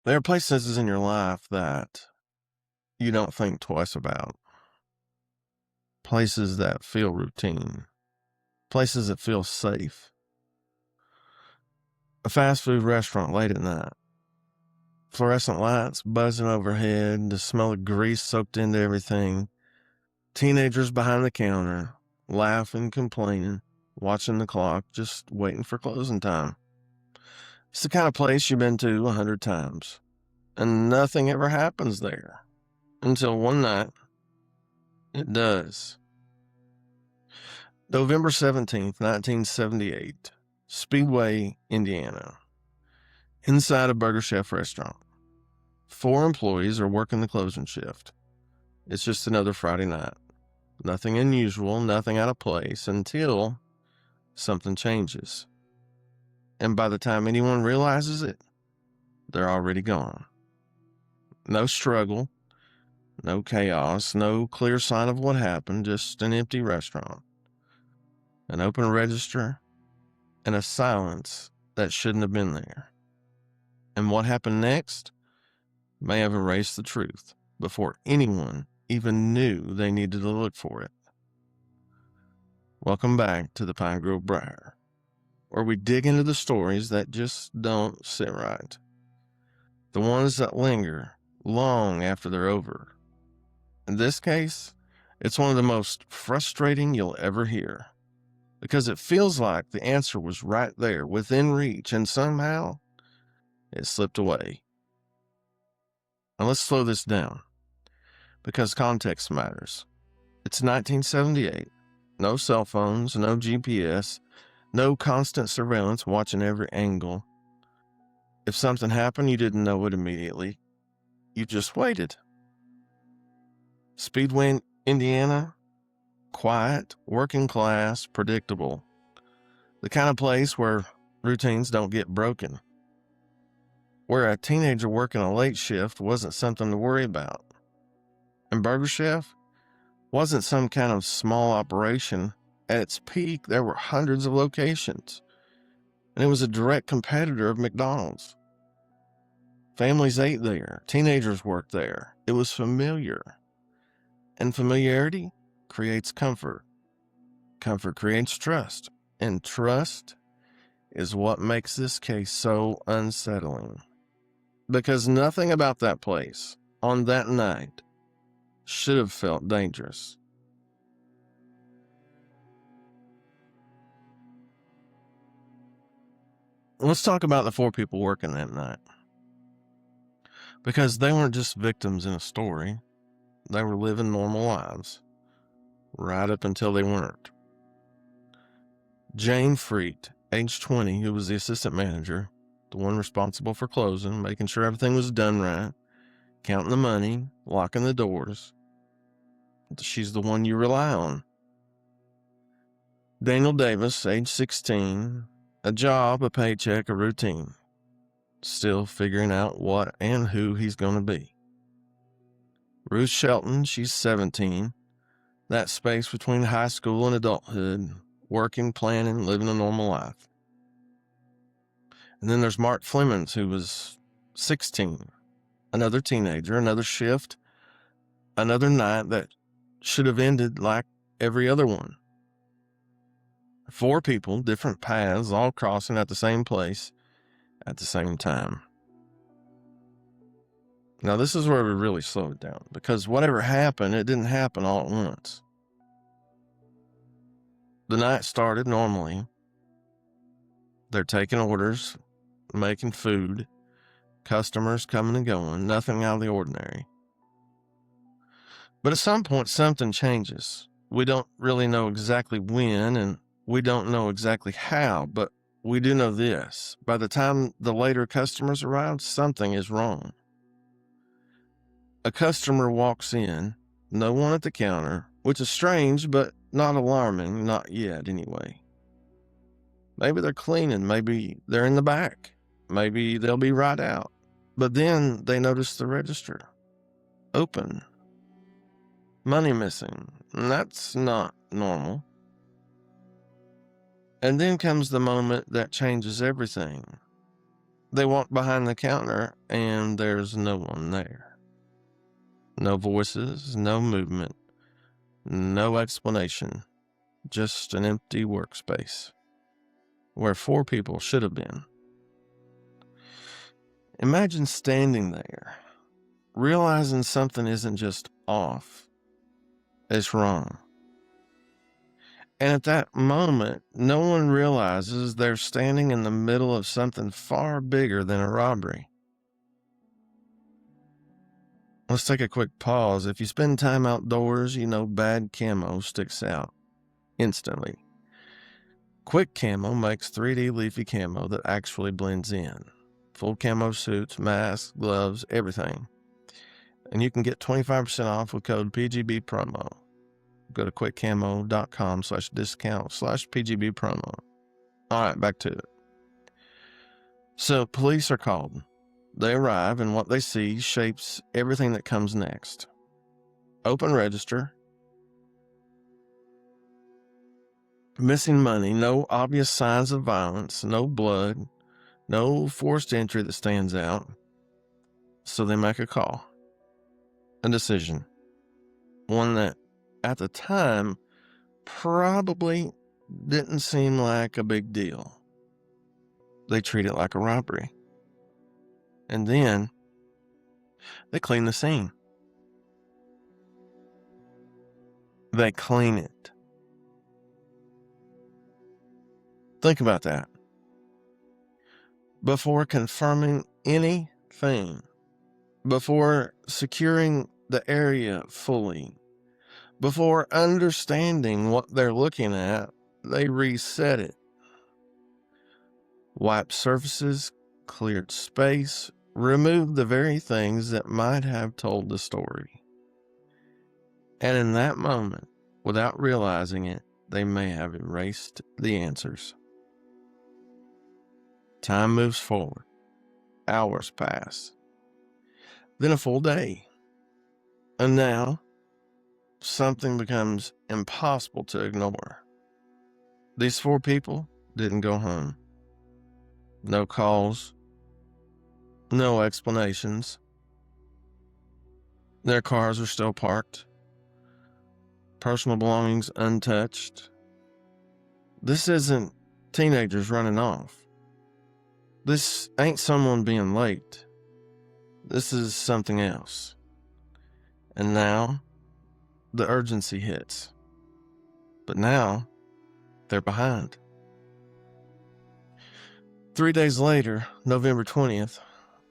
There are places in your life that you don't think twice about. Places that feel routine. Places that feel safe. A fast food restaurant late at night. Fluorescent lights buzzing overhead, the smell of grease soaked into everything. Teenagers behind the counter, laughing, complaining, watching the clock, just waiting for closing time. It's the kind of place you've been to 100 times, and nothing ever happens there. Until one night, it does. November 17th, 1978, Speedway, Indiana. Inside a Burger Chef restaurant. 4 employees are working the closing shift. It's just another Friday night. Nothing unusual, nothing out of place until something changes. And by the time anyone realizes it, they're already gone. No struggle, no chaos, no clear sign of what happened, just an empty restaurant. An open register, and a silence that shouldn't have been there. And what happened next may have erased the truth before anyone even knew they needed to look for it. Welcome back to the Pine Grove Briar, where we dig into the stories that just don't sit right. The ones that linger long after they're over. In this case, it's one of the most frustrating you'll ever hear, because it feels like the answer was right there, within reach, and somehow it slipped away. Now let's slow this down, because context matters. It's 1978. No cell phones, no GPS, no constant surveillance watching every angle. If something happened, you didn't know it immediately. You just waited. Speedway, Indiana, quiet, working class, predictable. The kind of place where routines don't get broken. Where a teenager working a late shift wasn't something to worry about. And Burger Chef wasn't some kind of small operation. At its peak, there were hundreds of locations. And it was a direct competitor of McDonald's. Families ate there. Teenagers worked there. It was familiar. And familiarity creates comfort. Comfort creates trust. And trust is what makes this case so unsettling. Because nothing about that place on that night should have felt dangerous. Let's talk about the 4 people working that night. Because they weren't just victims in a story. They were living normal lives. Right up until they weren't. Jane Freet, age 20, who was the assistant manager, the one responsible for closing, making sure everything was done right, counting the money, locking the doors. She's the one you rely on. Daniel Davis, age 16, a job, a paycheck, a routine. Still figuring out what and who he's going to be. Ruth Shelton, she's 17. That space between high school and adulthood, working, planning, living a normal life. And then there's Mark Flemings, who was 16. Another teenager, another shift, another night that should have ended like every other one. 4 people, different paths, all crossing at the same place at the same time. Now, this is where we really slow it down, because whatever happened, it didn't happen all at once. The night started normally. They're taking orders, making food, customers coming and going, nothing out of the ordinary. But at some point, something changes. We don't really know exactly when, and we don't know exactly how, but we do know this. By the time the later customers arrive, something is wrong. A customer walks in, no one at the counter, which is strange, but not alarming, not yet anyway. Maybe they're cleaning, maybe they're in the back, maybe they'll be right out. But then they notice the register. Open. Money missing. That's not normal. And then comes the moment that changes everything. They walk behind the counter and there's no one there. No voices, no movement, no explanation. Just an empty workspace where 4 people should have been. Imagine standing there, realizing something isn't just off, it's wrong. And at that moment, no one realizes they're standing in the middle of something far bigger than a robbery. Let's take a quick pause. If you spend time outdoors, you know bad camo sticks out instantly. Quick camo makes 3D leafy camo that actually blends in. Full camo suits, masks, gloves, everything. And you can get 25% off with code PGB promo. Go to quickcamo.com/discount/PGB promo. All right, back to it. So police are called. They arrive, and what they see shapes everything that comes next. Open register. Missing money, no obvious signs of violence, no blood, no forced entry that stands out. So they make a call. A decision. One that, at the time, probably didn't seem like a big deal. They treat it like a robbery. And then they clean the scene. They clean it. Think about that. Before confirming anything, before securing the area fully, before understanding what they're looking at, they reset it. Wiped surfaces, cleared space, removed the very things that might have told the story. And in that moment, without realizing it, they may have erased the answers. Time moves forward. Hours pass. Then a full day. And now, something becomes impossible to ignore. These 4 people didn't go home. No calls. No explanations. Their cars are still parked. Personal belongings untouched. This isn't teenagers running off. This ain't someone being late. This is something else. And now, the urgency hits. But now, they're behind. 3 days later, November 20th,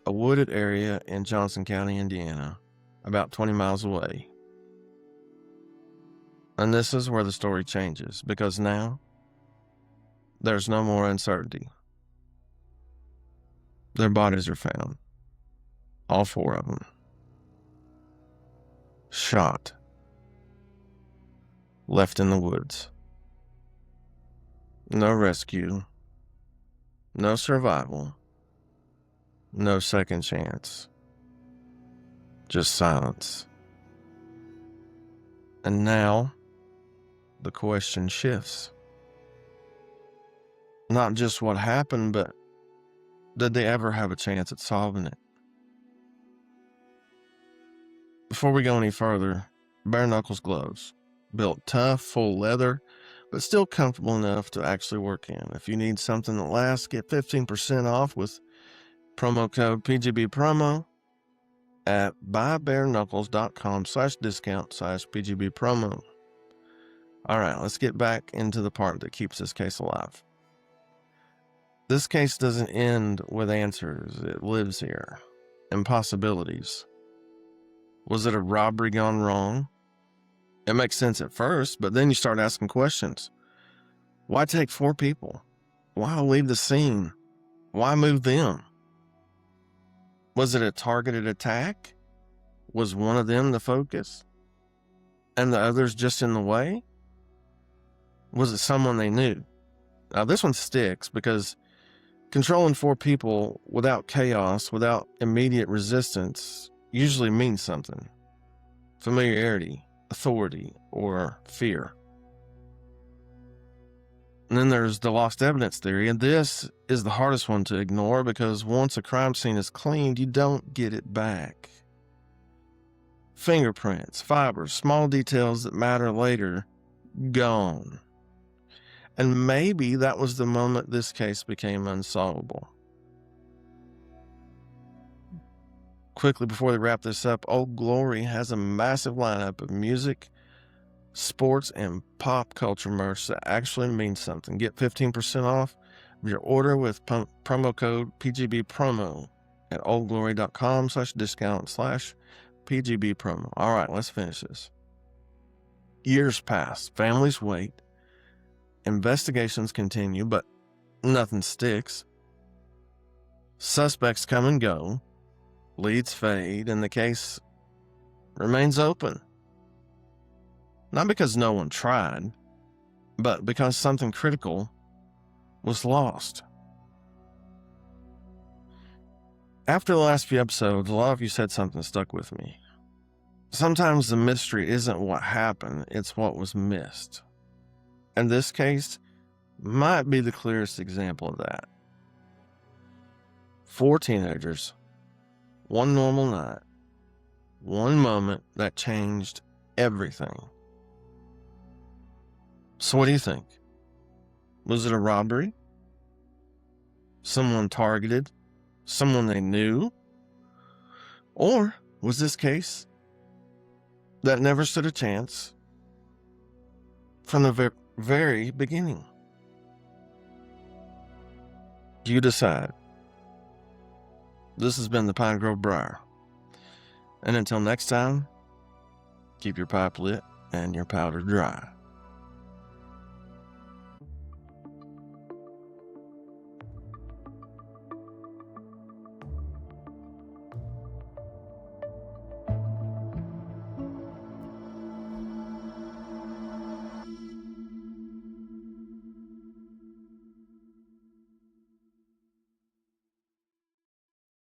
a wooded area in Johnson County, Indiana, about 20 miles away. And this is where the story changes, because now, there's no more uncertainty. Their bodies are found. All 4 of them. Shot. Left in the woods. No rescue. No survival. No second chance. Just silence. And now, the question shifts. Not just what happened, but did they ever have a chance at solving it? Before we go any further, bare knuckles gloves. Built tough, full leather, but still comfortable enough to actually work in. If you need something that lasts, get 15% off with promo code PGB promo at buybareknuckles.com/discount/PGB promo. All right, let's get back into the part that keeps this case alive. This case doesn't end with answers. It lives here. Impossibilities. Was it a robbery gone wrong? It makes sense at first, but then you start asking questions. Why take 4 people? Why leave the scene? Why move them? Was it a targeted attack? Was one of them the focus? And the others just in the way? Was it someone they knew? Now this one sticks because controlling 4 people without chaos, without immediate resistance, usually means something. Familiarity, authority, or fear. And then there's the lost evidence theory, and this is the hardest one to ignore because once a crime scene is cleaned, you don't get it back. Fingerprints, fibers, small details that matter later, gone. And maybe that was the moment this case became unsolvable. Quickly before we wrap this up, Old Glory has a massive lineup of music, sports, and pop culture merch that actually means something. Get 15% off of your order with promo code PGBpromo at oldglory.com/discount/PGBpromo. All right, let's finish this. Years pass, families wait, investigations continue, but nothing sticks. Suspects come and go, leads fade, and the case remains open. Not because no one tried, but because something critical was lost. After the last few episodes, a lot of you said something stuck with me. Sometimes the mystery isn't what happened, it's what was missed. And this case might be the clearest example of that. 4 teenagers, one normal night, one moment that changed everything. So what do you think? Was it a robbery? Someone targeted? Someone they knew? Or was this case that never stood a chance from the very beginning? You decide. This has been the Pine Grove Briar. And until next time, keep your pipe lit and your powder dry.